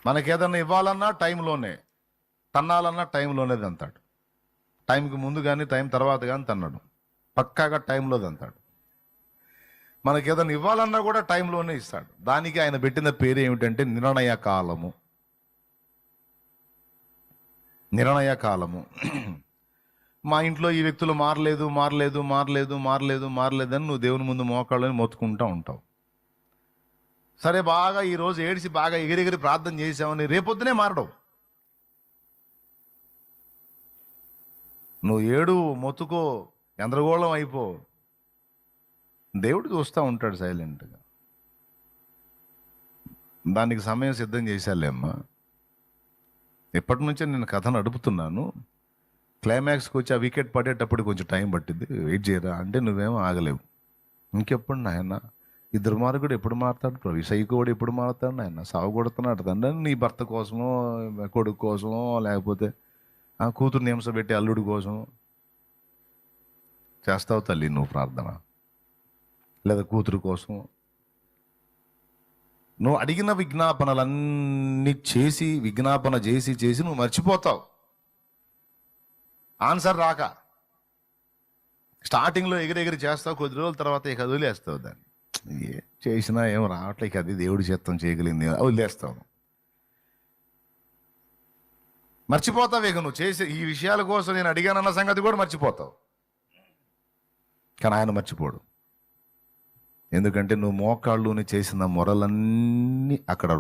మనకేదన్నా ఇవ్వాలన్నా టైంలోనే, తన్నాలన్నా టైంలోనే తంతాడు. టైంకి ముందు కానీ టైం తర్వాత కానీ తన్నాడు, పక్కాగా టైంలో తంతాడు. మనకేదన్నా ఇవ్వాలన్నా కూడా టైంలోనే ఇస్తాడు. దానికి ఆయన పెట్టిన పేరు ఏమిటంటే నిర్ణయ కాలము. నిర్ణయ కాలము. మా ఇంట్లో ఈ వ్యక్తులు మారలేదు మారలేదు మారలేదు మారలేదు మారలేదని నువ్వు దేవుని ముందు మోకాళ్ళని మొత్తుకుంటూ ఉంటావు. సరే, బాగా ఈరోజు ఏడిసి బాగా ఎగిరెగిరి ప్రార్థన చేసావని రేపొద్దునే మారడవు. నువ్వు ఏడు, మొత్తుకో, గందరగోళం అయిపో, దేవుడు చూస్తూ ఉంటాడు సైలెంట్గా. దానికి సమయం సిద్ధం చేశాలేమ్మా. ఎప్పటి నుంచే నేను కథ నడుపుతున్నాను. క్లైమాక్స్కి వచ్చి ఆ వికెట్ పడేటప్పుడు కొంచెం టైం పట్టింది, వెయిట్ చేయరా అంటే నువ్వేమో ఆగలేవు. ఇంకెప్పుడు నాయన ఈ దుర్మార్గుడు ఎప్పుడు మారుతాడు ప్రభు, ఈ సైకోడు ఎప్పుడు మారుతాడు నాయన, సాగు కొడుతున్నాడు తండ్రి నీ భర్త కోసమో, కొడుకు కోసమో, లేకపోతే ఆ కూతుర్ని హింసపెట్టి అల్లుడి కోసం చేస్తావు తల్లి నువ్వు ప్రార్థన, లేదా కూతురు కోసం. నువ్వు అడిగిన విజ్ఞాపనలన్నీ చేసి విజ్ఞాపన చేసి చేసి నువ్వు మర్చిపోతావు. ఆన్సర్ రాక స్టార్టింగ్లో ఎగిరెగిరి చేస్తావు, కొద్ది రోజుల తర్వాత ఇక వదిలేస్తావు. దాన్ని ఏ చేసినా ఏం రావట్లే, అది దేవుడి చిత్తం చేయగలిగింది, వదిలేస్తావు, మర్చిపోతావు. ఇక నువ్వు చేసే ఈ విషయాల కోసం నేను అడిగానన్న సంగతి కూడా మర్చిపోతావు. కానీ ఆయన మర్చిపోడు. ఎందుకంటే నువ్వు మోకాళ్ళుని చేసిన మొరలన్నీ అక్కడ